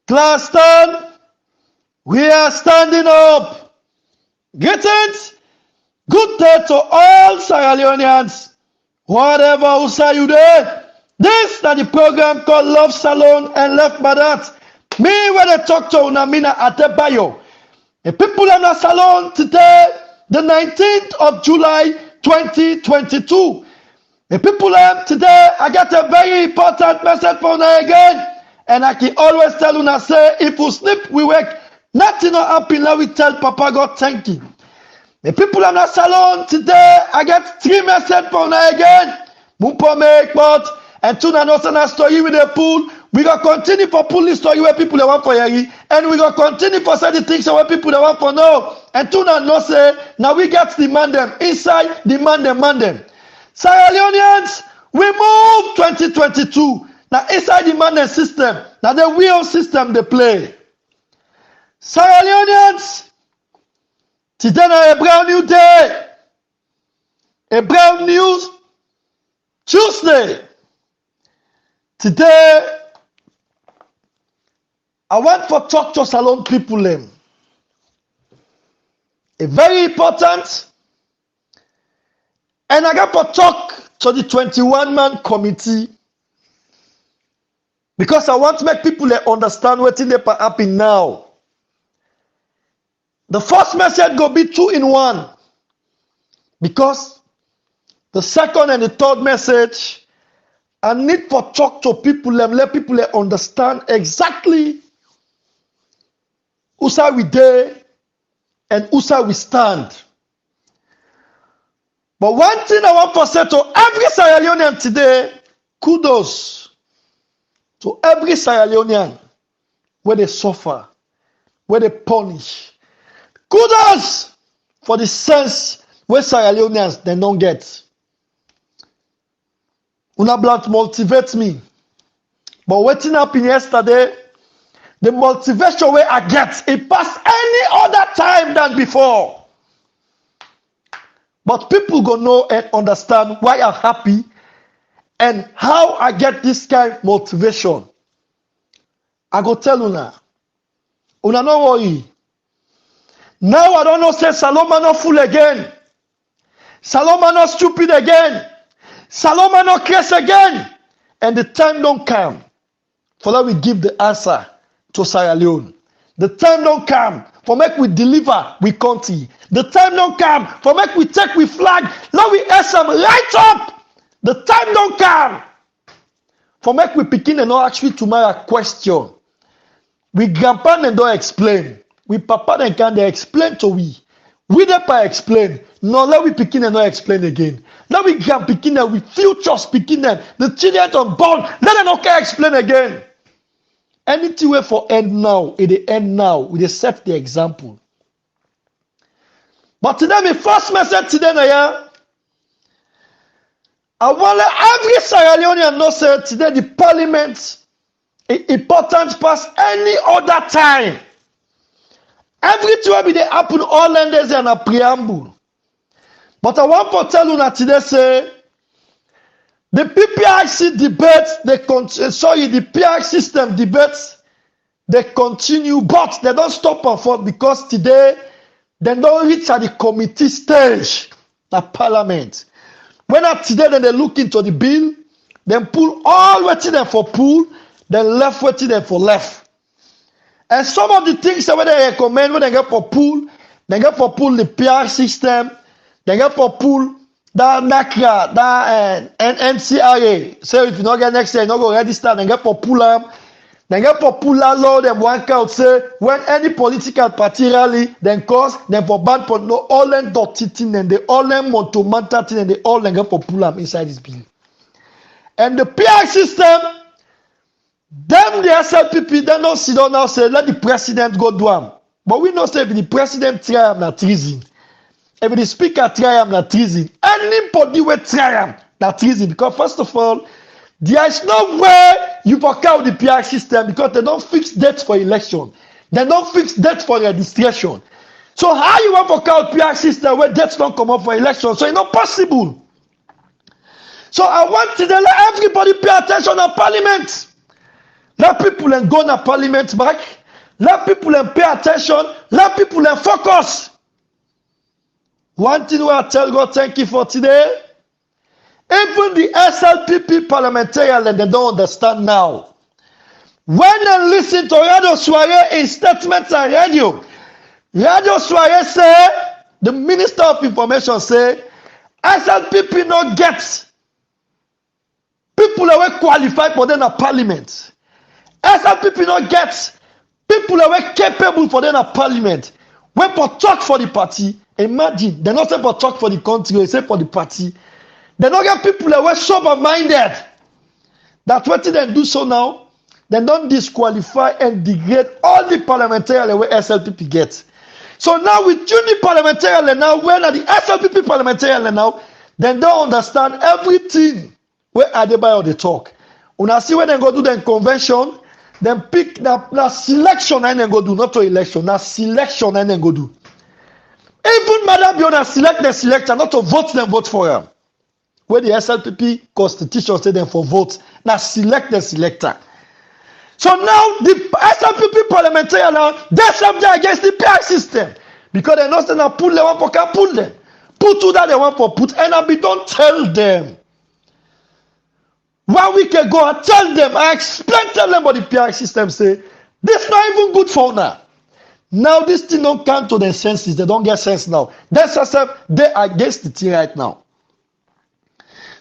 Class stand. We are standing up. Get it? Good day to all Sierra Leoneans. Whatever who say you there. This is the program called Love Salone and Left by That. Me when I talk to Unamina Adebayor. The people in the salon today, the 19th of July 2022. The people today, I got a very important message for you again. And I can always tell you, say, if we sleep, we wake. Nothing will happen. Let we tell Papa God thank you. The people in the salon today, I got 3 messages for you again. Mumpo make but and tuna no sana story with the pool. We gonna continue for pulling story where people they want for yari, and we gonna continue for certain things where people they want for know. And tuna no say now we get demand them inside, demand them. Sierra Leoneans, we move 2022. Now inside the mandem system, now the wheel system they play. Sierra Leoneans, today is a brand new day, a brand new Tuesday. Today, I want to talk to salon people. A very important, and I got to talk to the 21-man committee because I want to make people understand what is happening now. The first message will be 2 in 1 because the second and the third message I need to talk to people, let people understand exactly who say we there and who say we stand. But one thing I want to say to every Sierra Leonean today, kudos to every Sierra Leonean where they suffer, where they punish. Kudos for the sense where Sierra Leoneans they don't get. Una Blunt motivates me. But what happened yesterday, the motivation where I get, it passed any other time than before. But people gonna know and understand why I'm happy and how I get this kind of motivation. I go tell Una no worry. Now I don't know say Saloma not fool again. Saloma not stupid again. Saloma no case again. And the time don't come for that we give the answer to Sierra Leone. The time don't come for make we deliver we country. The time don't come for make we take we flag. Now we ask them right up. The time don't come for make we begin and not actually tomorrow question. We grandpa and don't explain. We papa and can they explain to we. We never explain. No, let we begin and not explain again. Let we can begin and we future speaking them. The children unborn. Let them not explain again. Anything way for end now, it end now. We set the example. But today, my first message today, I want every Sierra Leonean know say today the parliament is important past any other time. Everything will be the happen all enders and a preamble. But I want to tell you that today say the PPIC debates, the PI system debates, they continue, but they don't stop and forth because today they don't reach at the committee stage, the parliament. When today then they look into the bill, then pull all waiting them for pull, then left waiting them for left. And some of the things that when they recommend when they get for pull the PR system, they get for pull that NACRA, that NCRA. So if you not get next year, you not go register, then get for pull them. Then get for pull that law, them one count say when any political party rally, then cause them for ban for no all them dirty thing and they all them monumental thing and they all them get for pull them inside this bill. And the PR system, them the SLPP, they don't sit down now say let the president go do them. But we know say if the president try am na treason. If the speaker try am na treason. Anybody will try am na treason. Because first of all, there is no way you work out the PR system because they don't fix dates for election. They don't fix dates for registration. So how you want to work out PR system where dates don't come up for election? So it's not possible. So I want to let everybody pay attention to Parliament. Let people and go na parliament back. Let people and pay attention. Let people and focus. One thing where I tell God thank you for today. Even the SLPP parliamentarians, they don't understand now. When they listen to Radio Soirée in statements on radio Soirée say, the Minister of Information say, SLPP not get people that were qualified for them at parliament. SLPP not get people that were capable for them at parliament. When for talk for the party, imagine, they not say for talk for the country, they say for the party. They don't get people that were sober-minded. That's what they do so now. They don't disqualify and degrade all the parliamentarians that where SLPP get. So now with junior parliamentarians now, when are the SLPP parliamentarians now, they don't understand everything where Adebayor they talk. When I see when they go do the convention, then pick the selection and then go do, not to election, na selection and then go do. Even Madam Biona select the selector, not to vote them, vote for them. Where the SLPP constitution say them for vote, now select the selector. So now the SLPP parliamentarian now they subject against the PR system because they know say pull them one for can pull them, put to that they want for put, and I be don't tell them. 1 week ago I tell them, I explain tell them what the PR system say. This not even good for now. Now this thing don't come to their senses. They don't get sense now. That's they are against the thing right now.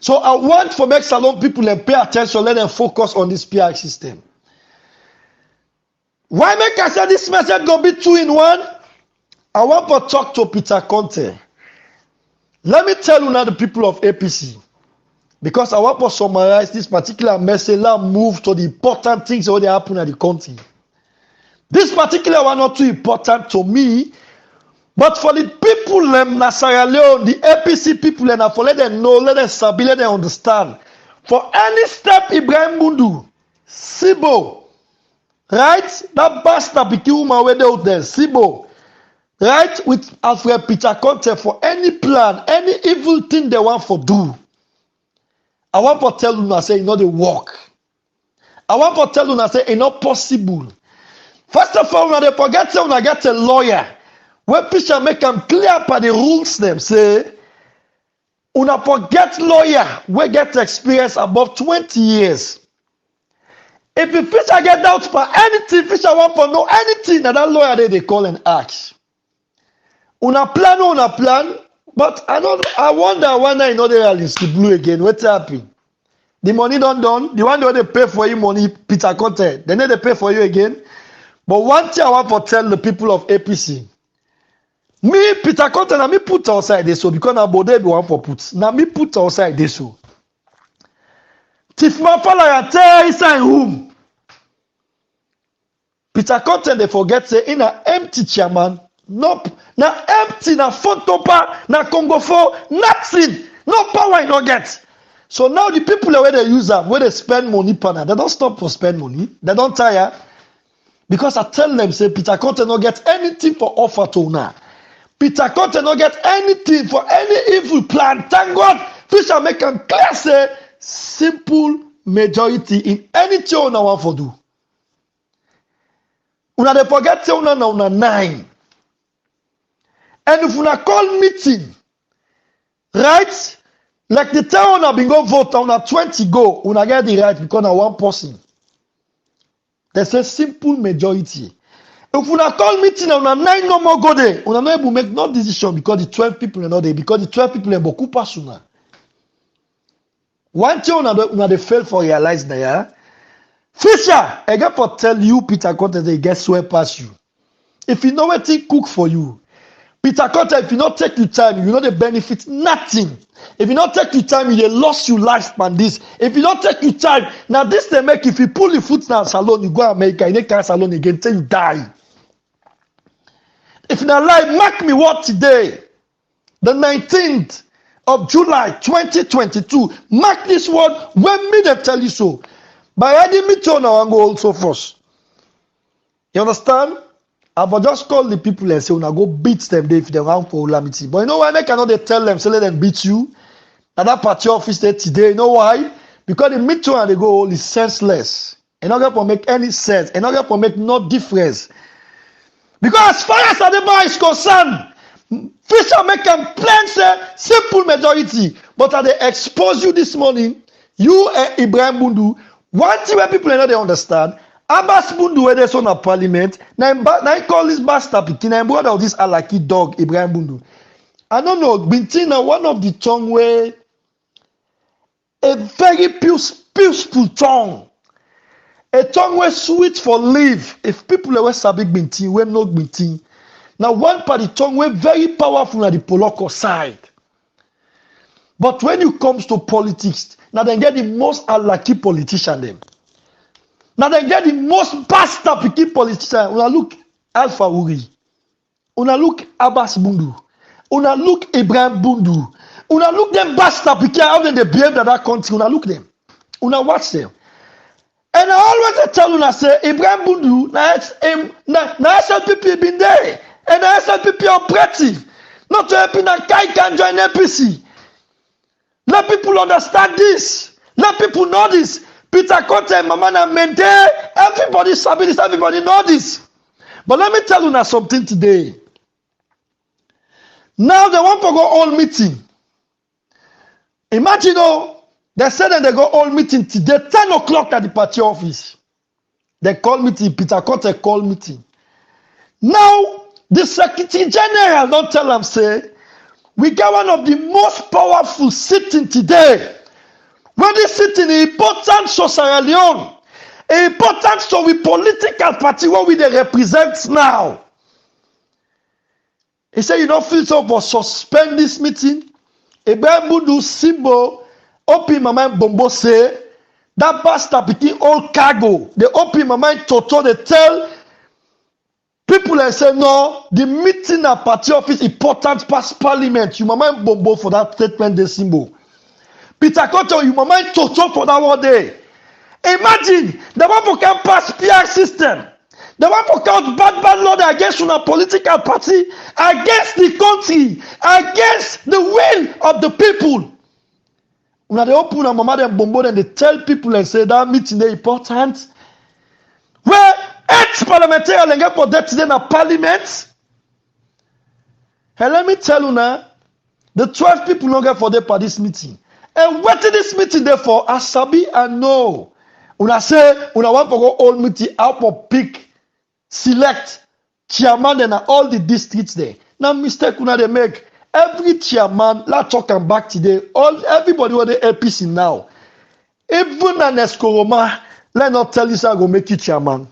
So I want for make salon people and pay attention, let them focus on this PR system. Why make I say this message go be 2 in 1? I want to talk to Peter Conte. Let me tell you now the people of APC. Because I want to summarize this particular message and move to the important things that happen at the country. This particular one not too important to me, but for the people in Sierra Leone, the APC people, and for let them know, let them sabi, let them understand. For any step Ibrahim Mundu, Sibo, right? That bastard became woman where they out there, Sibo, right? With Alfred Peter Conte for any plan, any evil thing they want for do. I want to tell you, I say, they work. I want to tell you, I say, it's not possible. First of all, when they forget to get a lawyer, when people make them clear by the rules, them say, una forget lawyer, we get experience above 20 years. If the fisher get doubts for anything, fisher want to know anything that lawyer they call and ask. Una plan, but I wonder when I know they are in blue again. What's happening? The money done. The one they pay for you money, Peter Conte, they need to pay for you again. But one thing I want to tell the people of APC. Me, Peter Conte, na me put outside this so because na bode be one for put. Na me put outside this so. Tif ma fala ya tear inside room. Peter Conte they forget say in a empty chairman. Nope. Na empty, na photo pa, na Congo for nothing. No power you no get. So now the people where they use them, where they spend money partner, they don't stop for spend money. They don't tire. Because I tell them, say, Peter Conte no get anything for offer to now. Peter Conte no get anything for any evil plan. Thank God, Fisher make them clear, say, simple majority in anything una want for do. Una they forget say una 9. And if una call meeting, right? Like the time una been go vote, una 20 go, una get the right because na one person. There's a simple majority. If we call meeting and 9 no more go there, we are not able to make no decision because the 12 people are not there, because the 12 people are beaucoup personal. One thing they fail for realize there. Fisher, I got to tell you, Peter Conte, they get swear past you. If you know what they cook for you, Peter Conte, if you not take your time, you know the benefit nothing. If you not take your time, you lost your lifespan. This. If you not take your time, now this they make. If you pull your foot now salon, you go America, you can't salon again till you die. If not lie, mark me what today, the 19th of July 2022. Mark this word when me they tell you so. By adding me to now and go also first. You understand? I will just call the people and say, "Una go beat them if they want for Olamiti." But you know why they cannot they tell them, so let them beat you? And that party office there today, you know why? Because the meet and they go all is senseless. And not going to make any sense. And not going to make no difference. Because as far as Adebayor is concerned, Fisher make them plain say simple majority. But as they expose you this morning, you and Ibrahim Bundu, one thing where people know they understand, Abbas Bundu where there's on a parliament, now I call this bastard pikin, I'm brother of this Alaki dog, Ibrahim Bundu. I don't know, Bintina, one of the tongue where a very peaceful tongue. A tongue where sweet for live. If people are sabi bintin, we not bintin. Now one part the tongue where very powerful on the Poloko side. But when it comes to politics, now they get the most unlucky politician them. Now they get the most bastard picky politician. Una look Alpha Uri. Una look Abbas Bundu. Una look Ibrahim Bundu. Una look them bastard picky how they behave in that country. Una look them. Una watch them. And I always tell you, I say, Ibrahim Bundu, now SLPP been there. And now SLPP operative. Not to help in a guy can join APC. Let people understand this. Let people know this. Peter Conte and Mamana Mente, everybody sabi this, everybody know this. But let me tell you now something today. Now they want to go all meeting. Imagine, they said that they go all meeting today, 10 o'clock at the party office. They call meeting, Peter Conte call meeting. Now, the Secretary General don't tell them, say, we got one of the most powerful sitting today. When this sitting is important to Sierra Leone, important to the political party what we they represent now. He said, you don't feel so for suspend this meeting. Ibrahim Bundu symbol. Open my mind Bombo say that pastor picking all cargo. They open my mind Toto. They tell people and say no, the meeting at party office important past parliament. You my mind Bombo for that statement they symbol. Peter Koto, you my mind Toto for that one day. Imagine the one who can pass PR system. The one who count bad law against una political party, against the country, against the will of the people. When they open a mama and bombo and they tell people and say that meeting is important. Where ex-parliamentarians and get for that today in a parliament. And let me tell you now, the 12 people don't get for that for this meeting. And what is this meeting there for? Asabi and no. Una say, una want to go all meeting out for pick, select chairman and all the districts there. Now mistake una they make. Every chairman, let's talk and back today. Everybody who the APC now. Even an Eskoroma, let not tell you say I go make you chairman.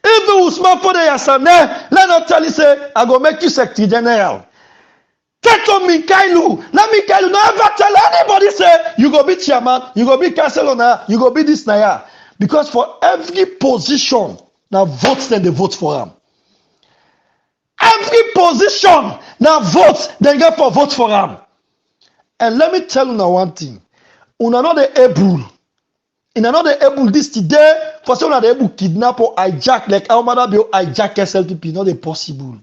Even Usman for the Yasane, let not tell you say I go make you secretary general. Keto Mikailu, let Mikailu never tell anybody say you go be chairman, you go be councilor, you go be this now. Because for every position, now votes then they vote for him. Every position now votes, then get for vote for him. And let me tell you now one thing. Una not able. Una not able this today for say una able kidnap or hijack like how mother be hijack SLPP. Not possible.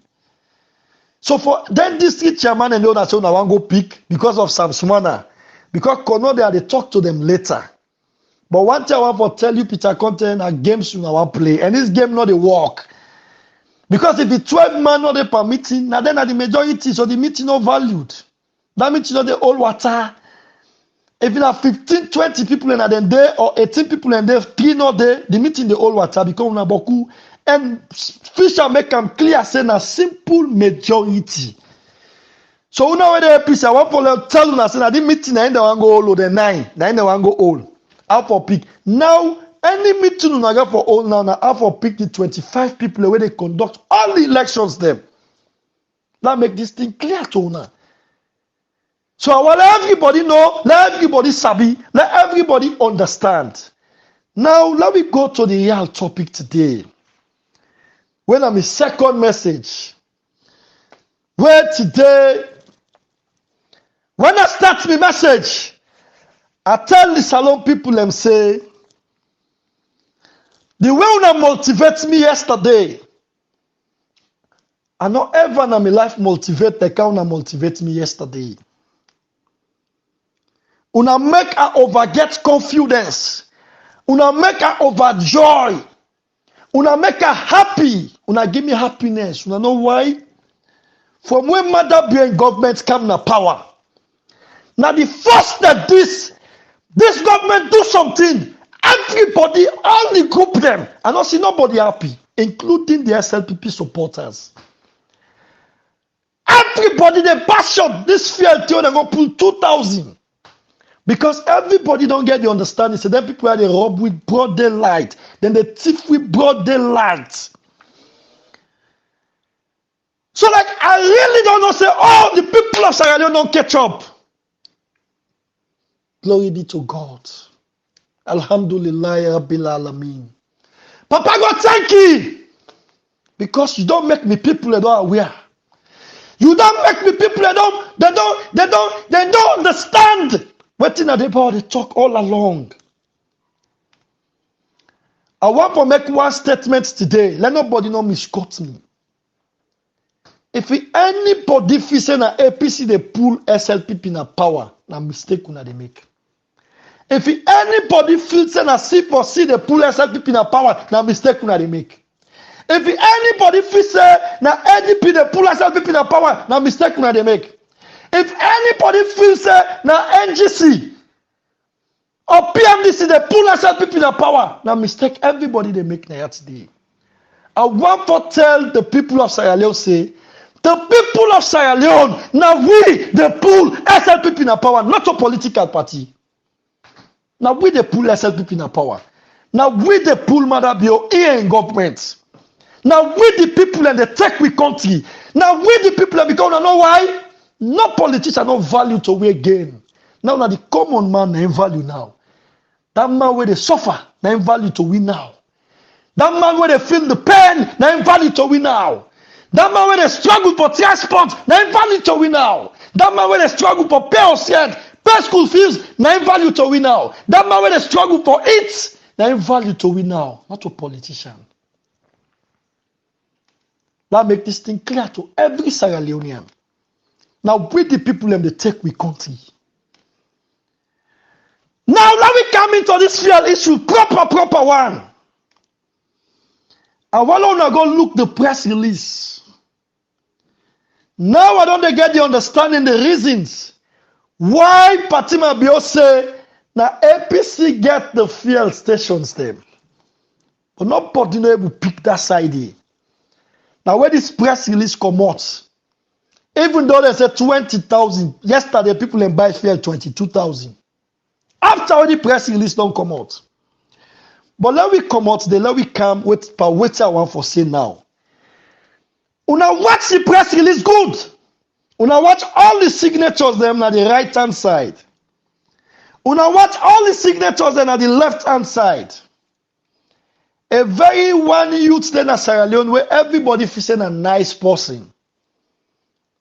So for then district chairman and others say una want go pick because of Sam Sumana. Because Kono they talk to them later. But one thing I want to tell you, Peter Conte, and games you want to play. And this game not a work. Because if the 12 man not a per meeting, now then at the majority, so the meeting not valued. That means not the old water. If you have 15, 20 people in a day or 18 people in there, 3 not there, the meeting the old water become una boku. And Fisher make them clear saying a simple majority. So now when they piece, I want to tell you that the meeting I want go all the 9, then they want go all. Out for pick. Now any meeting you get for all now out for pick the 25 people where they conduct all the elections them. Now make this thing clear to una. So I want everybody know, let everybody sabi, let everybody understand. Now let me go to the real topic today. When I'm a second message. Where today, when I start my message, I tell the salon people and say, the way una motivate me yesterday, I not ever in my life motivate the kind una motivate me yesterday. Una make her overget confidence. Una make her overjoy. Una make her happy. Una give me happiness. Una know why? From when Mother Bear government come na power. Now the first that this government do something, everybody, all the group them, I don't see nobody happy, including the SLPP supporters. Everybody, they passion this fear till they go pull 2,000. Because everybody don't get the understanding. So then people are they rob with broad daylight. Then they thief with broad daylight. So like, I really don't know, say, oh, the people of Sierra Leone don't catch up. Glory be to God. Alhamdulillah Rabbil Alameen. Papa God, thank you. Because you don't make me people that don't aware. You don't make me people that don't understand. What in Adebayor they talk all along. I want to make one statement today. Let nobody know misquote me. If anybody feel say na APC they pull SLPP na power, na mistake una they make. If anybody feel say na C4C they pull SLPP na power, na mistake una they make. If anybody feel say na ADP they pull SLPP na power, na mistake una they make. If anybody feels say na NGC or PMDC they pull SLPP na power, na mistake everybody they make na today. I want to tell the people of Sierra Leone say, the people of Sierra Leone, now we they pull SLPP na power, not a political party. Now we they pull SLPP na power. Now we they pull Mother Bio here in government. Now we the people and they take we country. Now we the people and because you know why? No politician, no value to we gain. Now the common man na value now. That man where they suffer, na value to we now. That man where they feel the pain, na value to we now. That man where they struggle for transport, na value to we now. That man where they struggle for pay school fees, na value to we now. That man where they struggle for it, na value to we now. Not a politician. That make this thing clear to every Sierra Leonean. Now we the people and they take we country. Now let me come into this real issue, proper one. I want to go look the press release. Now I don't get the understanding the reasons why Fatima Bio say now APC get the fuel stations them. But nobody know able to pick that side here. Now where this press release come out, even though they said 20,000, yesterday people in buy fuel 22,000. After the press release don't come out. But let we come out there, let we come with what I want for say now. Una watch the press release good. Una watch all the signatures them on the right hand side. Una watch all the signatures them on the left hand side. A very one youth then at Sierra Leone where everybody feels a nice person.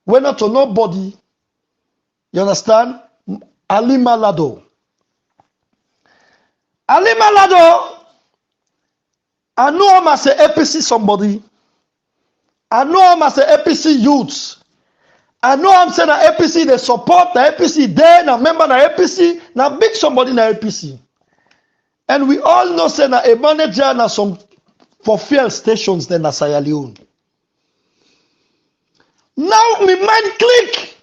We're not to nobody. You understand? Ali Malado. Ali Malado, I know him as a APC somebody. I know him as a APC youth. I know him saying that APC they support the APC there, na member na APC, na big somebody na APC. And we all know saying that a manager na some for fuel stations then na Sierra Leone. Now me mind click.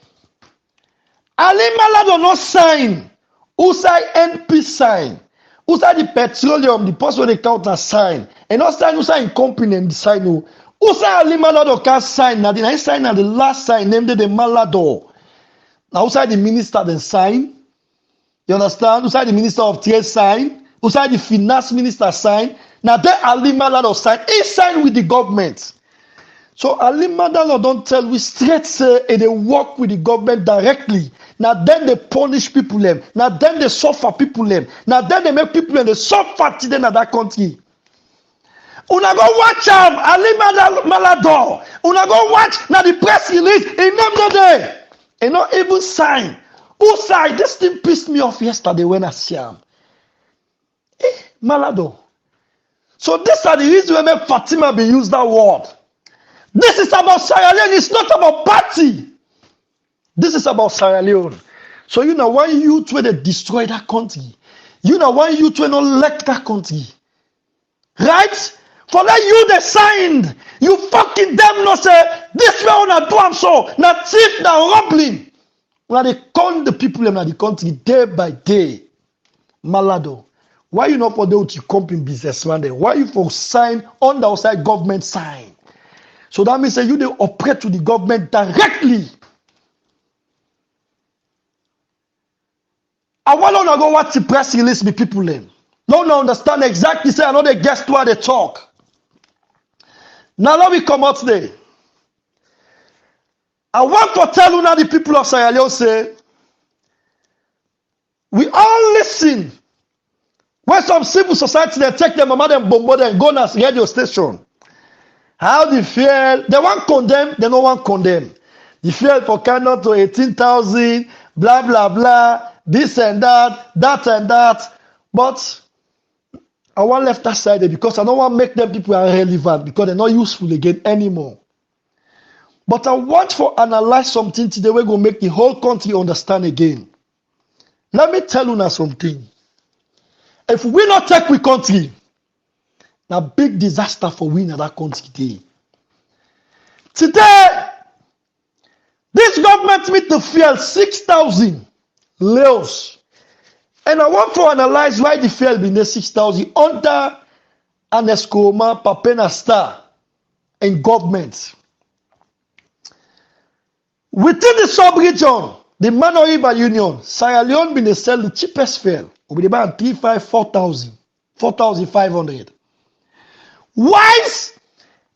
Ali Malado no sign. Who say NP sign? Who say the petroleum, the person they count as sign? And no sign who say in company and the sign who say Ali Malado can sign. Now the sign and the last sign named the Malado. Now who say the minister then sign? You understand? Who say the minister of trade sign? Who say the finance minister sign? Now then Ali Malado sign. He signed with the government. So Ali Malado don't tell we straight say they work with the government directly. Now then they punish people them. Now then they suffer people them. Now then they make people them they suffer today in that country. Una go watch Ali Malado. Una go watch now the press release. He name no day. He not even sign. Who signed? This thing pissed me off yesterday when I see him. Malado. So these are the reasons why Fatima be use that word. This is about Sierra Leone. It's not about party. This is about Sierra Leone. So you know when you try to destroy that country, You know why you to not elect that country. Right? For that you they signed. You fucking damn no say this way on a do am so. Now thief, now robbery. When they con the people in the country day by day. Malado. Why you not for them to company businessman then? Why you for sign on the outside government sign? So that means that you they operate to the government directly. I want to go what the press release me people in. No understand exactly say I know they guess what they talk. Now let me come out today. I want to tell you now the people of Sierra Leone say we all listen. When some civil society they take them mama them bombo them go na radio station. How the feel? They want condemn, they don't want condemn. The feel for cannot to 18,000, blah blah blah, this and that and that. But I want left that side because I don't want to make them people irrelevant because they're not useful again anymore. But I want to analyze something today we're going to make the whole country understand again. Let me tell you now something. If we not take we country, now big disaster for we in that country today. Today, this government meet to fuel 6,000 Leos. And I want to analyze why the fuel been there 6,000 under an escoma papena star in government. Within the sub-region, the Mano River Union, Sierra Leone been sell the cheapest fuel. We about 4,000, 4,500. Why?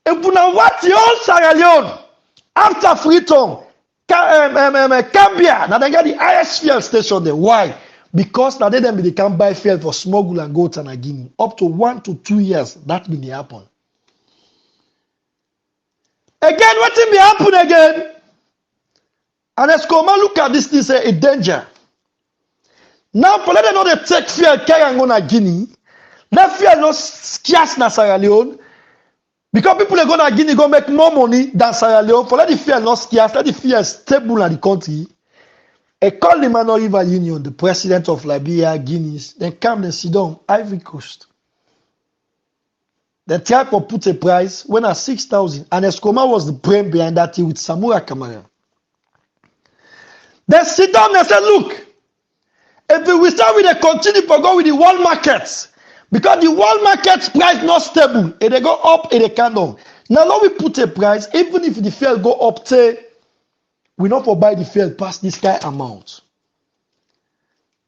If you know what the old Sierra Leone after Freetown, Cambia, now they got the highest fuel station there. Why? Because now they can buy fuel for smuggle and go to Guinea. Up to 1 to 2 years, that will happen. Again, what will happen again? And let's come and look at this thing, say a danger. Now, for let them know they take fuel carry and go to Guinea. That fuel no scarce na Sierra Leone. Because people are going to Guinea go make more money than Sierra Leone. For let the fuel not scarce, let the fuel stable in the country. I call the Mano River Union, the president of Liberia, Guinea. Then come and sit down, Ivory Coast. They try to put a price when at 6,000. And Escoma was the brain behind that with Samura Kamara. They sit down and say, look, if we start with the continue to go with the world markets, because the world market price not stable, and they go up and they come down. Now we put a price, even if the fuel go up, say, we not for buy the fuel past this kind amount.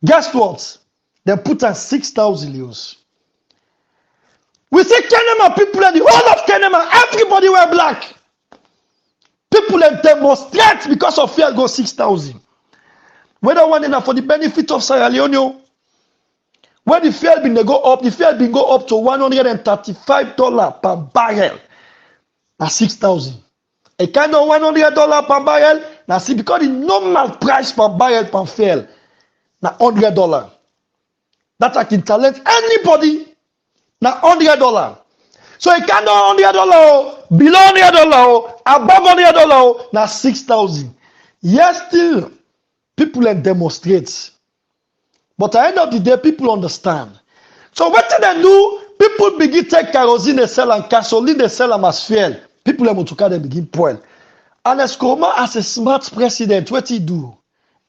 Guess what? They put on 6,000 euros. We see Kenema people in the whole of Kenema, everybody wear black. People in demonstrate because of fuel go 6,000. Whether one enough for the benefit of Sierra Leone, when the fuel bin go up, the fuel bin go up to $135 per barrel. Now 6,000. A kind of $100 per barrel. Now see, because the normal price per barrel per fuel, now $100. That I can challenge anybody. Now $100. So a kind of $100, below $100, above $100, now 6,000. Yes, still. People then demonstrate. But at the end of the day, people understand. So what did they do? People begin to take kerosene, they sell, and gasoline, they sell them as fuel. People in Motuka, they begin poil. And Escoma, as a smart president, what he do?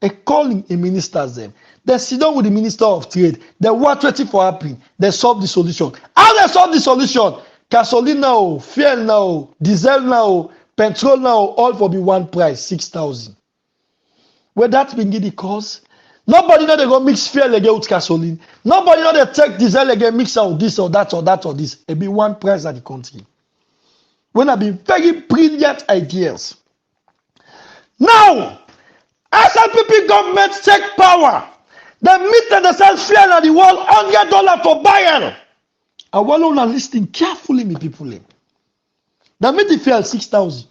He calling a ministers them. They sit down with the minister of trade. They want 20 for happening. They solve the solution. How they solve the solution? Gasoline now, fuel now, diesel now, petrol now, all for the one price, 6,000. Where that been the cause? Nobody know they go mix fuel again with gasoline. Nobody know they take diesel again, mix out this or that or that or this. It be one price at the country. When I be very brilliant ideas. Now, SLPP government take power. They meet and they sell fuel at the world $100 for barrel. I want to listen carefully, me people. They meet the fuel 6,000.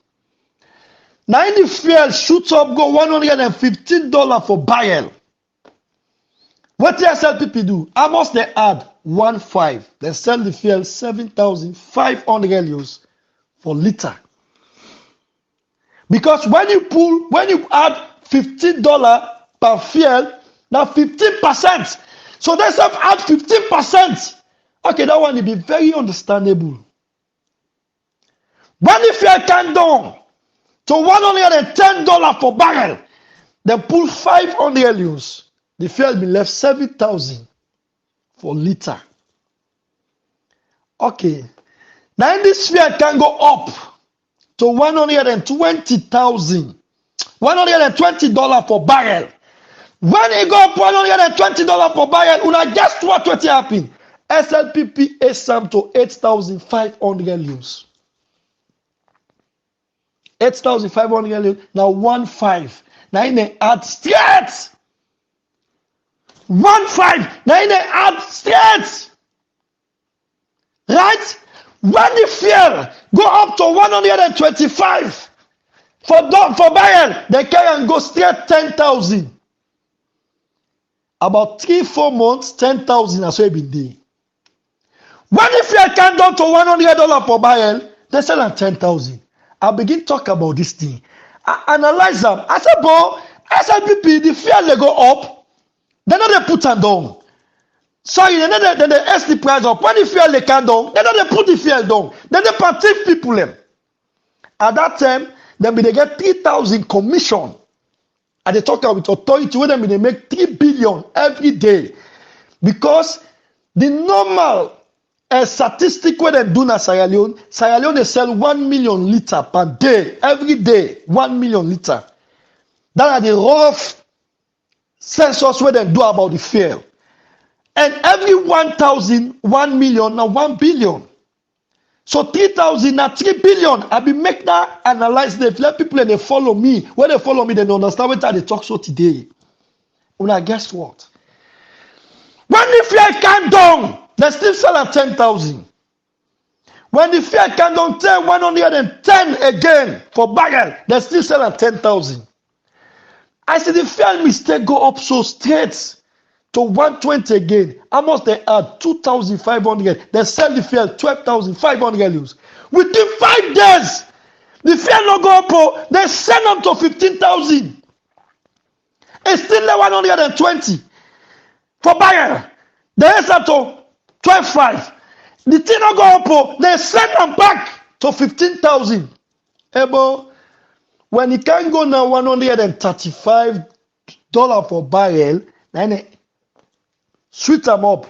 Now in the fuel shoots up, go $115 for barrel. What the SLPP do? How much they add? 1.5. They sell the fuel 7,500 euros for liter. Because when you add $15 per fuel, now 15%. So they have add 15%. Okay, that one will be very understandable. When the fuel came down to $110 per barrel, they pull 500 euros. The fuel be left 7,000 for liter. Okay. Now this fuel can go up to 120,000. $120 per barrel. When it go up $120 per barrel, una guess what will happen? SLPP is sum to 8,500 euros. 8,500 euros. Now 1.5. Now in the add straight. 1.5. Now in the add straight. Right? When the fuel go up to 125 for barrel, they can go straight 10,000. About 3-4 months, 10,000 as well been there. When the fuel come down to $100 per barrel, they sell at 10,000. I begin talk about this thing. I analyze them. I said, bro, SLPP, the fuel they go up, they know they put them down. Sorry, then they ask the price up. When the fuel they come down, they know they put the fuel down. Then they partake people them. At that time, then they get 3,000 commission. And they talk with authority where they make 3 billion every day. Because the normal statistic where they do in Sierra Leone they sell 1 million liter per day. Every day, 1 million liter. That are the rough census where they do about the fuel. And every 1,000, 1 million, now 1 billion. So 3,000, now 3 billion. I be make that analyze. They let people and they follow me. When they follow me, they don't understand what they talk so today. Well, guess what? When the fuel came down, they still sell at 10,000. When the fuel came down 110 again for barrel, they still sell at 10,000. I see the fuel mistake go up so straight. To 120 again, how much they add? 2,500. They sell the fuel 12,500 euros. Within 5 days, the fuel no go up. They send them to 15,000. It's still 120 for barrel. They sell to 12,500. The thing no go up. They send them back to 15,000. Ebo, when it can go now $135 per barrel, then switch them up.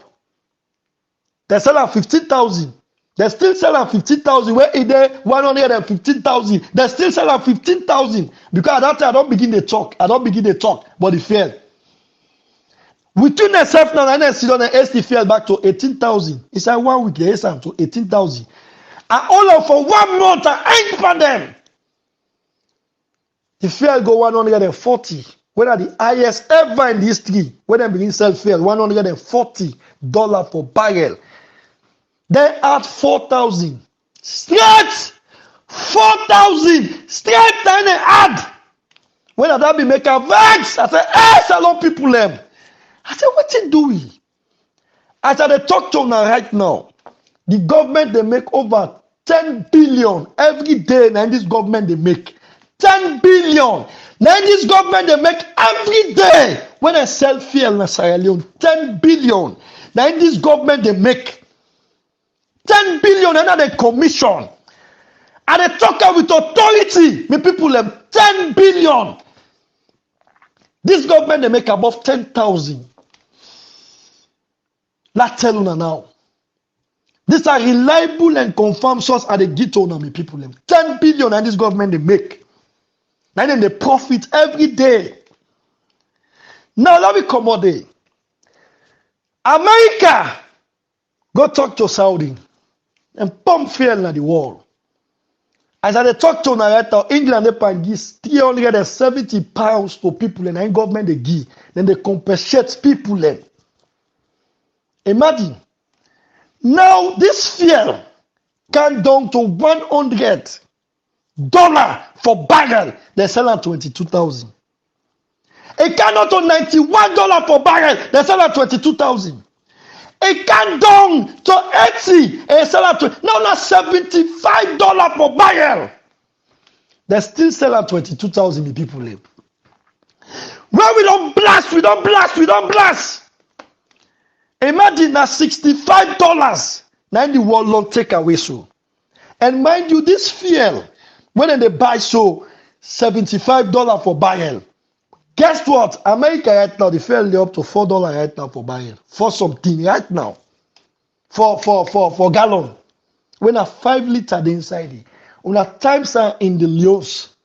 They sell at 15,000. They still sell at 15,000. Where is there 115,000? They still sell at 15,000. Because at that time I don't begin to talk. But the fail. Within themselves now, and then sit on the ST fail back to 18,000. It's like 1 week they sell to 18,000. And all of for 1 month I ain't for them. The fail go 140. When are the highest ever in history, when they begin sell fuel, $140 per barrel. They add 4,000. Straight 4,000. Straight then they add. When that be make a vex, I say, hey, salon people them. I say, what you doing? As I talk to now right now, the government they make over 10 billion every day. Now in this government they make 10 billion. Now in this government they make every day when they sell fuel in Sierra Leone 10 billion. Now in this government they make 10 billion and they commission. And they talk with authority. Me people them 10 billion. This government they make above 10,000. Let's tell you now. These are reliable and confirmed source at the ghetto now, me people them 10 billion and this government they make. Now then they profit every day. Now let me come on there. America go talk to Saudi and pump fuel in the world. As I talk to now, England they can give 370 pounds to people and government they give. Then they compensate people then. Imagine. Now this fuel can down to $100 for barrel. They sell at 22,000. It cannot to $91 per barrel. They sell at 22,000. It can down to 80. They sell at now $75 per barrel. They still sell at 22,000. The people live. Where we don't blast. Imagine that $65. Now the world long take away so. And mind you, this fuel, when they buy so $75 for barrel. Guess what? America right now, the fuel up to $4 right now for barrel. For something right now. For gallon. When a 5 liter inside it. When a times are in the leos.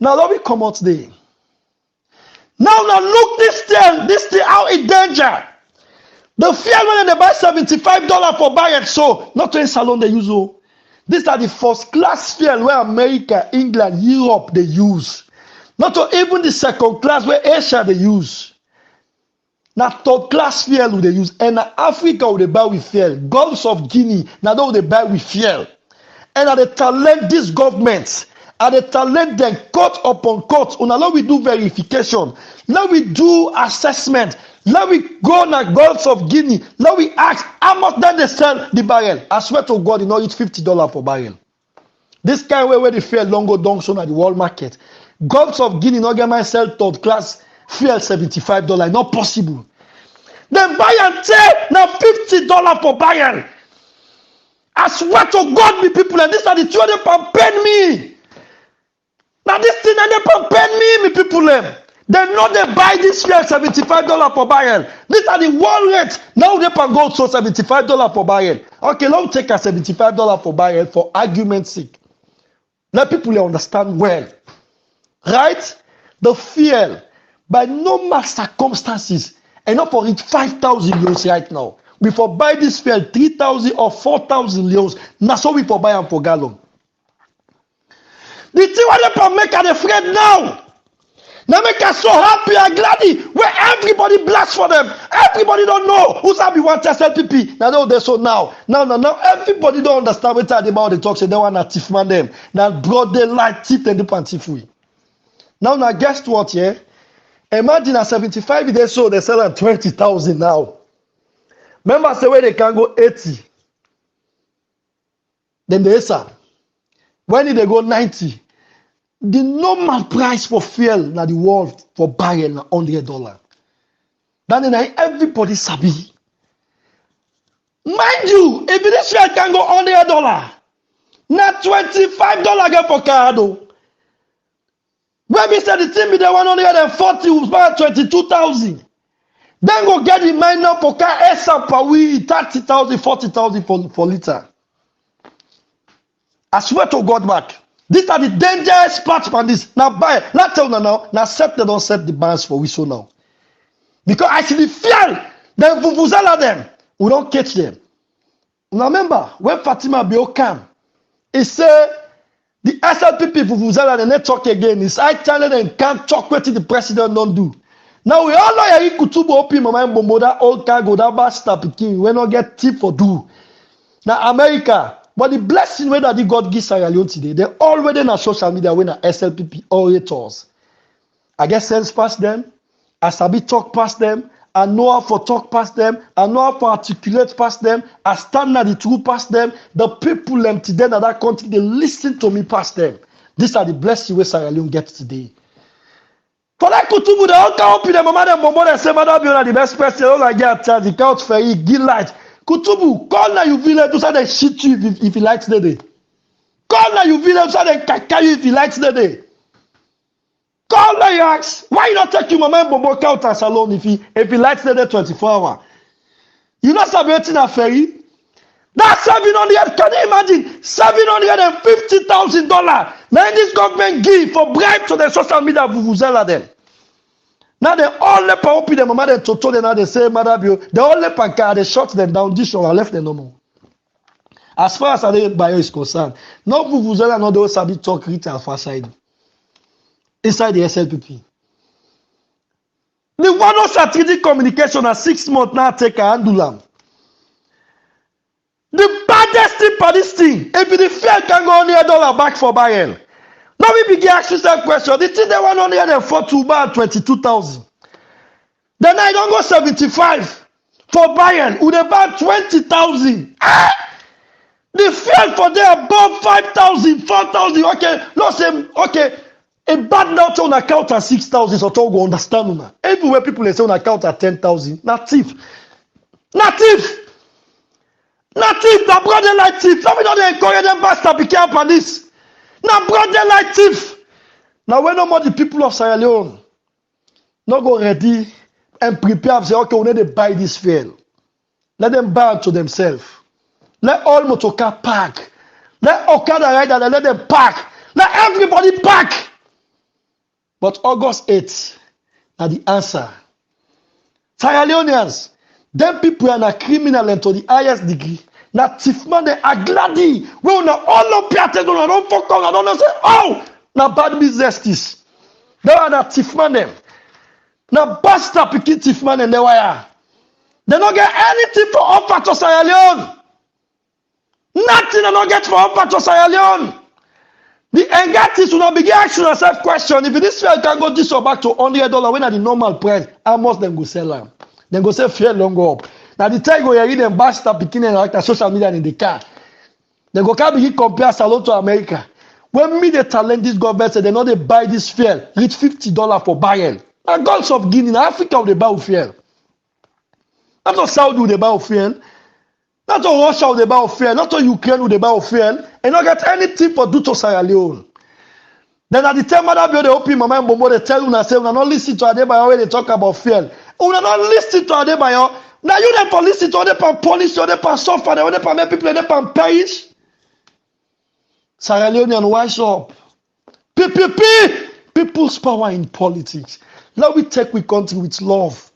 Now let me come out there. Now look this thing how it danger. The fuel when they buy $75 for barrel, so not in salon they use. Oh. These are the first class fuel where America, England, Europe they use. Not even the second class where Asia they use. Now third class fuel they use. And Africa they buy with fuel. Gulf of Guinea, now they buy with fuel. And they talent these governments. And they talent them court upon court. Now we do verification. Now we do assessment. Now we go na Gulf of Guinea. Now we ask how much then they sell the barrel. I swear to God, you know it's $50 per barrel. This kind of where the fuel don't go down so at the world market. Gulf of Guinea no get man sell third class fuel $75. Not possible. Then buy and sell now $50 per barrel. I swear to God, me people, and these are the two of them pay me. Now this thing and they pay me people. They know they buy this fuel $75 per barrel. These are the world rates. Now they can go to $75 per barrel. Okay, let's take a $75 per barrel for argument's sake. Let people understand well. Right? The fuel, by normal circumstances, enough for it 5,000 euros right now. We for buy this fuel 3,000 or 4,000 euros. That's how we for buy them for gallon. The thing what they make are afraid now. They make us so happy and glad where everybody blast for them. Everybody don't know who's happy want SLPP. Now they so now everybody don't understand what about the talk. Say they want to thief man them. Now broad daylight thief them the pantif we. Now guess what? Yeah, imagine at 75 they sold they sell at 20,000 now. Remember say where they can go 80. Then they say when they go 90. The normal price for fuel na the world for barrel na $100. Then everybody sabi. Mind you, if this fuel can go $100, na $25 get for cardo. When we said the thing be the 140, we buy 22,000. Then go get the minor for car ASAP per week, 30,000, 40,000 for liter. I swear to God back. These are the dangerous parts on this. Now buy it. Now tell them now set they don't set the bans for we so now. Because actually fear then vuvuzela them. We don't catch them. Now remember when Fatima Bio came, he said the SLPP vuvuzela they not talk again. It's I telling them can't talk what the president don't do. Now we all know Yari Kutubu open my mind bombo that old cargo that bastard picking we not get tip for do. Now America. But the blessing way that God gives Sierra Leone today, they already on social media when SLPP orators. I get sense past them, I sabi talk past them, I know how for talk past them, I know how for articulate past them, I stand at the truth past them. The people them today in that country, they listen to me past them. These are the blessings way Sierra Leone gets today. For that Kutubu, they all come up in the mama and bombo and say, Madam, you're the best person, all I get chance, the couch for you, give light. Kutubu, call na you village to say they shit you if he likes the day. Call na you village to say they kaka you if he likes the day. Call na you ask, why you not take your mama and bobo count and salon if he likes the day 24 hours? You not celebrating a ferry? That's 700, can you imagine? $750,000. Now this government give for bribe to the social media vuvuzela them. Now they all let open them, mama they toto they now they say Madabio, they all let car, they shut them down, this one and left them no more. As far as Adebayor is concerned, no vuvuzela no those sabi talk retail for side. Inside the SLPP. The one of strategic communication at 6 months now take a handle. The baddest thing for this thing, if the fuel can go $100 back for barrel. Now we begin asking that question. The thing they want $140 about 22,000. Then I don't go 75 for barrel. Would about 20,000. The fuel for there above 5,000, 4,000. Okay, no say okay. A bad note on account at 6,000, so to go understand. Everywhere people they say on account at 10,000. Not thief. Native. Native, the brother like thief. Let me not encourage them bastard be careful for this. Now brother like thief. Now when no more the people of Sierra Leone not go ready and prepare and say, okay, we need to buy this fuel. Let them buy it to themselves. Let all motorcar park. Let Okada rider let them park. Let everybody park. But August 8th, now the answer. Sierra Leoneans, them people are not criminal and to the highest degree. Now thief man they are glady. We will not all up here. Don't focus. I don't say, oh, now bad business this. They are not thief man them. Now bastard picking thief man and they wire. They don't get anything for offer to Sierra Leone. Nothing they don't get for offer to Sierra Leone. The Engatis will not begin asking yourself question. If this fuel can go this or back to $100 when at the normal price, how much them go sell them? Then go say fuel don't go up. Now the time go hear them bastard picking and like social media in the car. They go can begin compare salone to America. When me they talent this government say they know they buy this fuel, reach $50 for barrel. And Gulf of Guinea, in Africa they buy fuel. Not to Saudi they buy fuel. Not to Russia they buy fuel. Not to Ukraine they buy fuel. And not get anything for do to Sierra Leone. Then at the time that they open my mind, they tell you and say, we not listen to Adebayor when they talk about fuel. We not listen to Adebayor. Now you never listen to Adebayor police, Adebayor suffer, Adebayor make people, Adebayor perish. Sierra Leonean, wise up. PPP, people's power in politics. Let we take we country with love.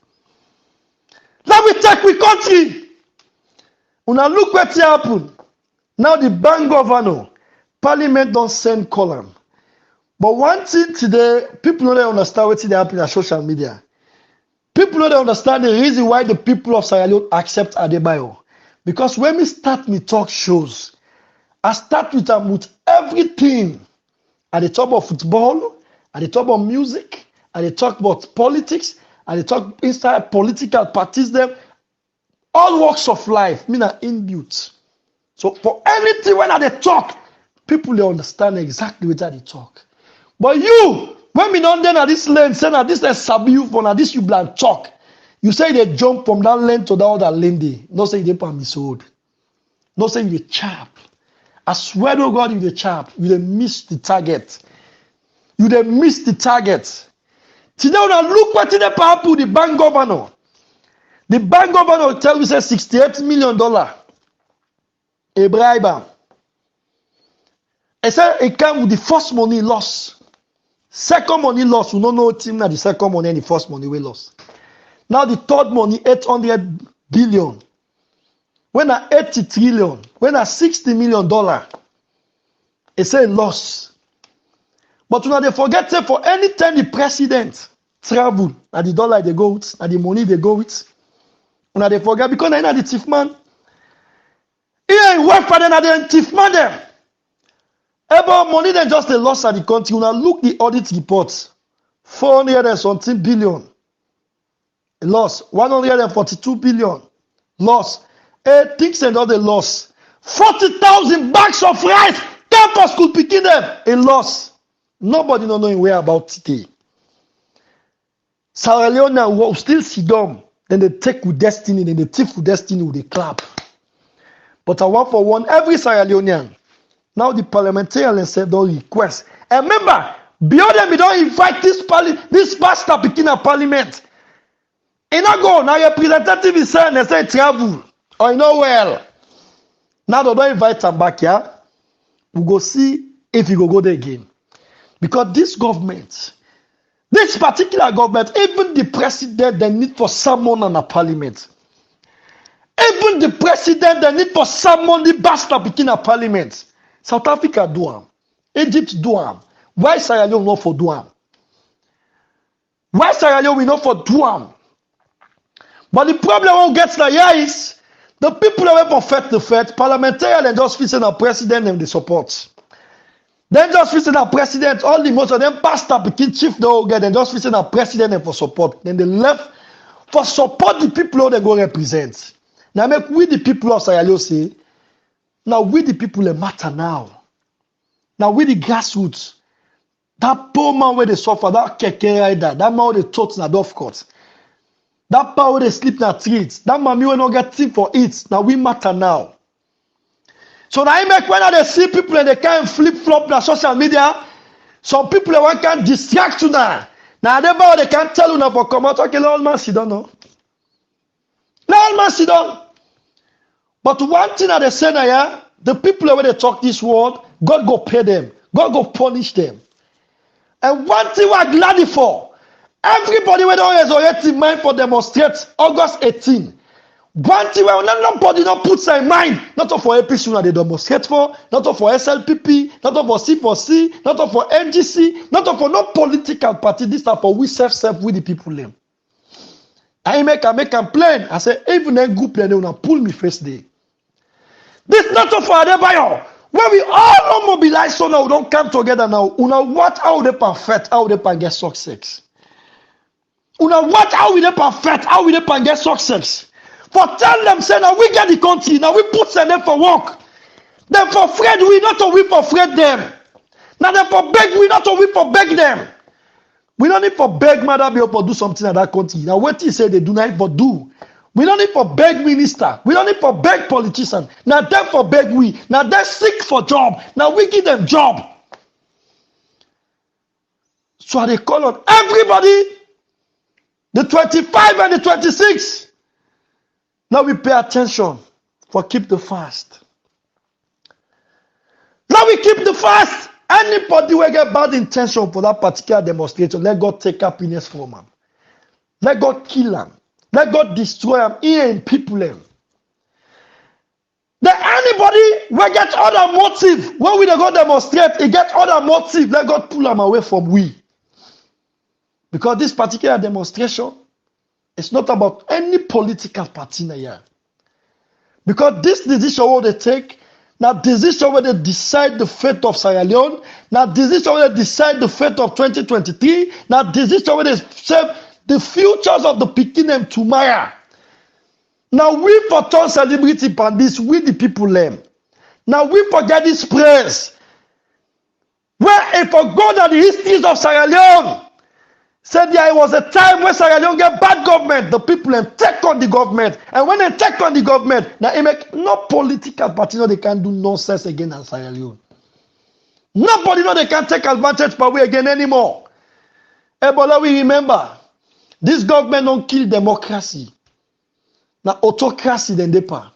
Let we take we country. Una look what happen. Now the bank governor, parliament don't send column. But one thing today, people don't understand what they happen on social media. People don't understand the reason why the people of Sierra Leone accept Adebayor. Because when we start me talk shows, I start with everything. At the top of football, at the top of music, at the talk about politics, at the talk inside political parties, them all walks of life, mean are inbuilt. So for anything when they talk, people they understand exactly what they talk. But you, when we don't at this lane, say that this is sabi you for this you bland talk. You say they jump from that lane to the other lane. No say they pan misode. No say you chap. I swear to God, you the chap. You they miss the target. You they miss the target. Today, when look what they happen the bank governor. The bank governor tell you say $68 million. A bribe. I said it came with the first money loss. Second money loss, we don't know team now the second money and the first money we lost. Now the third money, 800 billion. When I 80 trillion, when I $60 million, it say loss. But when they forget say for any time the president travel, and the dollar they go with, and the money they go with, when they forget because they know the thief man. He ain't work for them, and they thief man them. About money then just the loss of the country. When I look the audit reports, 400 and something billion. Loss. 142 billion. Loss. Things and all the loss. 40,000 bags of rice. Campus could begin them. A loss. Nobody not knowing where about today. Sierra Leone will still see them. Then they take with destiny. Then they thief with destiny with a clap. But I want for one, every Sierra Leonean. Now the parliamentarians said don't request. And remember, beyond them, we don't invite this pastor picking a parliament. And not go, now representative is saying they say travel. Or you know well. Now they don't invite them back here. We go see if you go there again. Because this government, this particular government, even the president, they need for someone on a parliament. Even the president, they need for someone the bastard picking a parliament. South Africa do am. Egypt do am. Why Sierra Leone not for do am? Why Sierra Leone we not for do am? But the problem we get here is the people that went for the fed, parliamentarians and just facing a president and the support. Then just facing a president, all the most of them pastor became chief they all get, and just facing a president and for support. Then they left for support the people who they go represent. Now make we the people of Sierra Leone say, now we the people that matter now. Now we the grassroots. That poor man where they suffer, that keke rider, that man where they taught in a dove court. That power they sleep na streets. That mommy will not get thing for it. Now we matter now. So now I make when they see people and they can't flip-flop na social media, some people they can distract you now. Now they can't tell you now for come out. Okay, old man sit down now. Old man sit down. But one thing that they say now, yeah, the people when they talk this word, God go pay them. God go punish them. And one thing we're glad for, everybody when always already mind for demonstrate August 18. One thing where nobody not puts in mind, not for APC that they demonstrate for, not for SLPP, not for C4C, not for NGC, not for no political party. This are for we self with the people them. I make a complaint. I say even a group they will pull me first day. This not for Adebayor. When we all mobilize so now we don't come together now. Una watch how they perfect, how they can get success. Una watch how we they perfect, how we they can get success. For tell them, say now we get the country, now we put them for work. Then for afraid we, not to we for afraid them. Now they for beg we, not to we for beg them. We don't need for beg mother be able to do something in that country. Now what you say they do not for do. We don't need for beg minister. We don't need for beg politician. Now them for beg we. Now they seek for job. Now we give them job. So they call on everybody, the 25 and the 26. Now we pay attention for keep the fast. Now we keep the fast. Anybody will get bad intention for that particular demonstration, let God take happiness from him. Let God kill him. Let God destroy him here in people. Then anybody will get other motive. When we go demonstrate, he get other motive. Let God pull him away from we. Because this particular demonstration, it's not about any political party here. Because this decision what they take, now decision where they decide the fate of Sierra Leone, now decision where they decide the fate of 2023, now decision where they save the futures of the Pekin and tomorrow. Now we for turn celebrity upon this, we the people them. Now we forget this praise. Where if for God at the histories of Sierra Leone, said there was a time when Sierra Leone get bad government, the people and take on the government. And when they take on the government, now it make no political party know they can do nonsense again in Sierra Leone. Nobody know they can take advantage for we again anymore. Ebola, we remember, this government don't kill democracy. Now autocracy then they pa.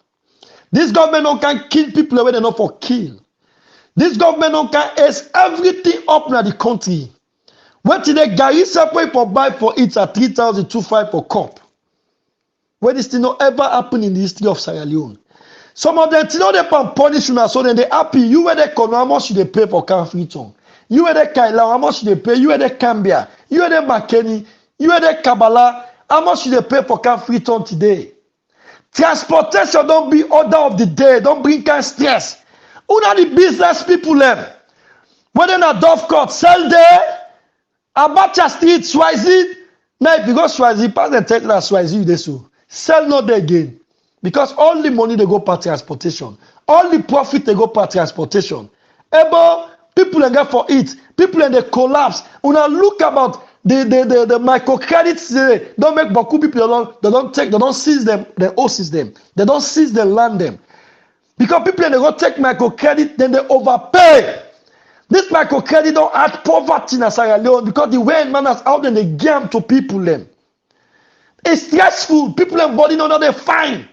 This government don't can kill people away they not for kill. This government don't can ace everything up in the country. When today Gary separate for buy for it at 3,250 for cup. When this thing not ever happen in the history of Sierra Leone. Some of them know they can punish you now, so then they happy. You where they come, how much should they pay for can free tongue? You where they Kaila, how much should they pay? You where they Cambia, you where they Makeni, you where they Kabbalah, how much should they pay for can free tongue today? Transportation don't be order of the day, don't bring kind stress. Who are the business people them? Whether na Dove Court, sell there. Abacha Street, Swazi. Now, if you go Swazi, pass the take that Swazi, they so sell not there again. Because all the money they go per transportation, all the profit they go per transportation. Ebo, people they get for it, people in they collapse. When I look about the microcredits, don't make Baku people, they don't seize them, they seize them. They don't seize the land them. Because people they go take microcredit, then they overpay. This microcredit don't add poverty in Sierra Leone because the way man has out and they game to people them. It's stressful. People and body know they fine.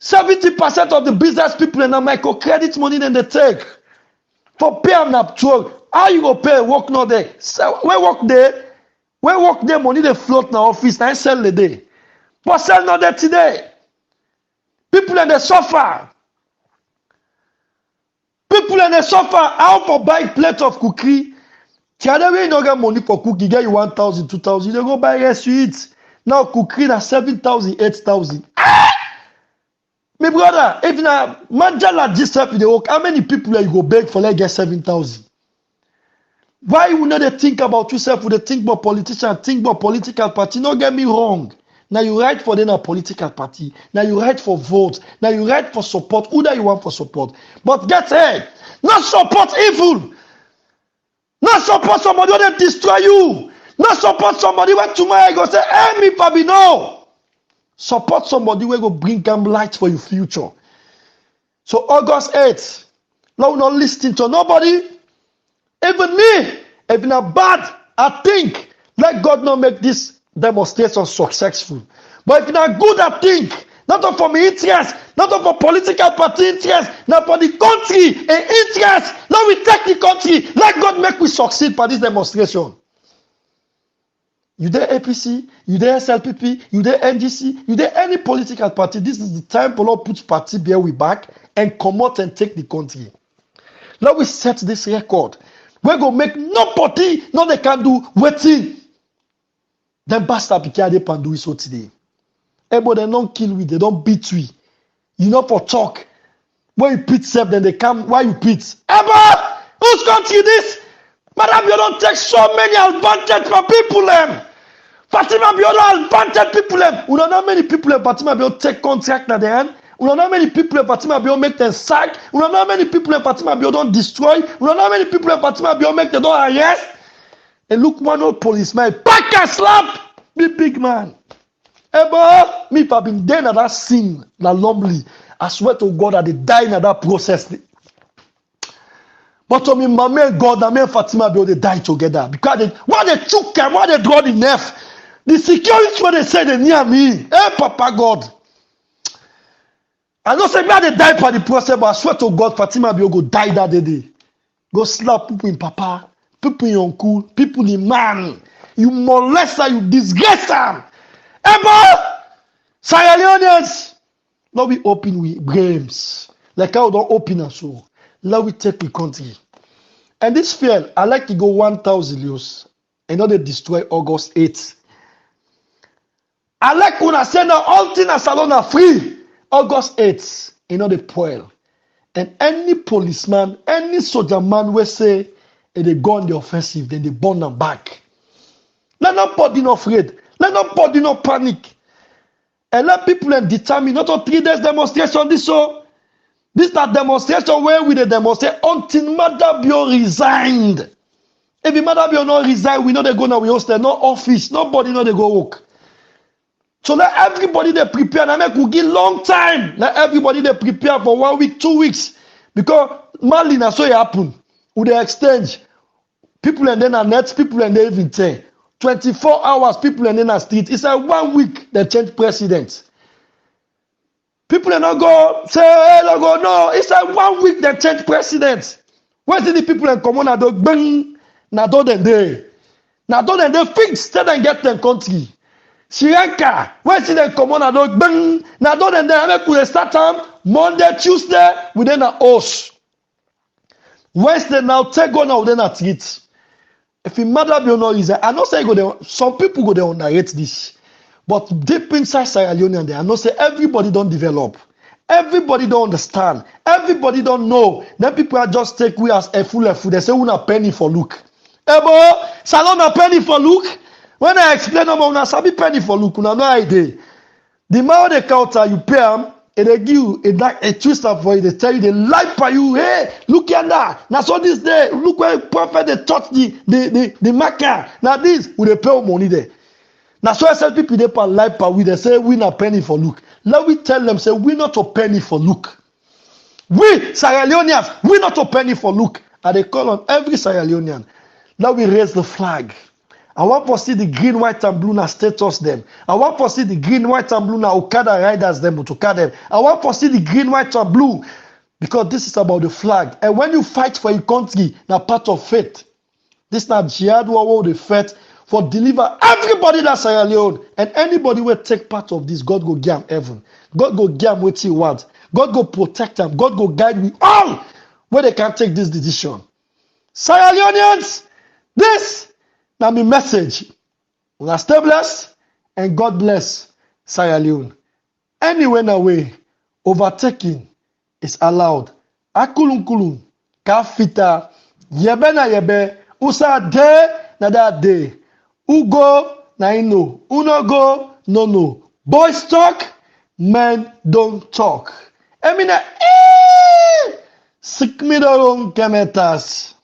70% of the business people in the microcredit money then they take. For pay them up to how you go pay work no day. So where work there money they float na office now sell the day. But sell not there today. People and they suffer. People and they suffer how for buy plate of cookie. The other way you don't get money for cookie, get you 1,000, 2,000. You go buy rest you eat. Now cookie na 7,000, 8,000. Ah! My brother, if na manager like this stuff in the work, how many people you go beg for like get 7,000? Why you not they think about yourself? Would they think about politician, think about political party? No get me wrong. Now you write for them a political party. Now you write for votes. Now you write for support. Who do you want for support? But get hey, not support evil. Not support somebody that destroy you. Not support somebody when tomorrow go say, hey, me, Pabi, no. Support somebody who go bring them light for your future. So August 8th, Lord, not listening to nobody. Even me, if not bad, I think, let God not make this demonstration successful. But if not good, I think, not for my interest, not for political party interest, not for the country and interest. Let we take the country. Let God make we succeed by this demonstration. You there APC, you there SLPP, you there NDC, you there any political party. This is the time for Lord put party bear we back and come out and take the country. Let we set this record. We're going to make nobody, no they can do waiting. Then bastard because they can do it so today. But they don't kill we, they don't beat we. You know for talk. When you beat self, then they come, why you beat? Ever? Whose country this? Madam, you don't take so many advantage from people them. Fatima Biodo advantage people them. We don't know how many people them Fatima Biodo take contract na their hand. We don't know how many people them Fatima Biodo make them sack. We don't know how many people them Fatima Biodo don't destroy. We don't know how many people them Fatima Biodo make them don't arrest. And look one old policeman, pack and slap the big man. But me if I've been there in that scene, that lovely. I swear to God that they die in that process. But to me, my man God and me and Fatima Biodo they die together. Because they, why they choke them, why they draw the nerve. The security when they say they near me. Hey, Papa God. I don't say me they die for the process, but I swear to God, Fatima Biodo go die that day. Go slap people in Papa, people in uncle, people in man. You molest her, you disgrace them. Ever, Sierra Leoneans, let we open with brains. Like how we don't open us so. Let we take the country. And this fail, I like to go 1,000 years. And not they destroy August 8th. I like when I say now all things are salone are free. August 8th, you know they spoil. And any policeman, any soldier man will say, if they go on the offensive, then they burn them back. Let nobody not afraid. Let nobody not panic. And let people determine not a 3 days demonstration. This is that demonstration where we demonstrate until Adebayor resigned. If Adebayor not resign, we know they go now. We host no office. Nobody know they go work. So let everybody they prepare. And I make we give long time. Let everybody they prepare for 1 week, 2 weeks. Because Mali na so it happen. With the exchange. People and then are net, people and they even 10. 24 hours, people and then are street. It's like 1 week they change president. People are not go say, hey, no go, no. It's like 1 week they change president. Where's the people in common na do bang na do den day. Na do den day fix tell them get them country. Sierra Leone, where's the common na do bang na do den day. I make we start time Monday, Tuesday, we then a host. Wednesday now take on now then a treat. If it matter be no reason, I know say go there. Some people go there underrate this. But deep inside Sierra Leone there, I know say everybody don't develop. Everybody don't understand. Everybody don't know. Then people are just take we as a fool. They say una penny for look. Ebo, salon a penny for look. When I explain them, una sabi penny for look. Una no idea. The man they counter you pay them, and they give you a twist up for you. They tell you they lie for you. Hey, look here now. Now so this day, look where prophet they touch the marker. Now this we they pay money there. Now so I said people they pay lie per we. They say we not penny for look. Let we tell them say we not a penny for look. We Sierra Leoneans, we not a penny for look. And they call on every Sierra Leonean. Now we raise the flag. I want to see the green, white, and blue na status them. I want to see the green, white, and blue na Okada riders them to car them. I want to see the green, white, and blue because this is about the flag. And when you fight for your country, na part of faith. This na jihad war the faith for deliver everybody that Sierra Leone and anybody will take part of this. God go give them heaven. God go give them what He wants. God go protect them. God go guide me all where they can take this decision. Sierra Leoneans, this. Now my message, we are stay blessed and God bless Sierra Leone. Anywhere na way, overtaking is allowed. Akulun kulun, kafita, yebe na yebe, usa de na that day. Ugo na ino, uno go no no. Boys talk, men don't talk. Emina, sick me the wrong kemetas.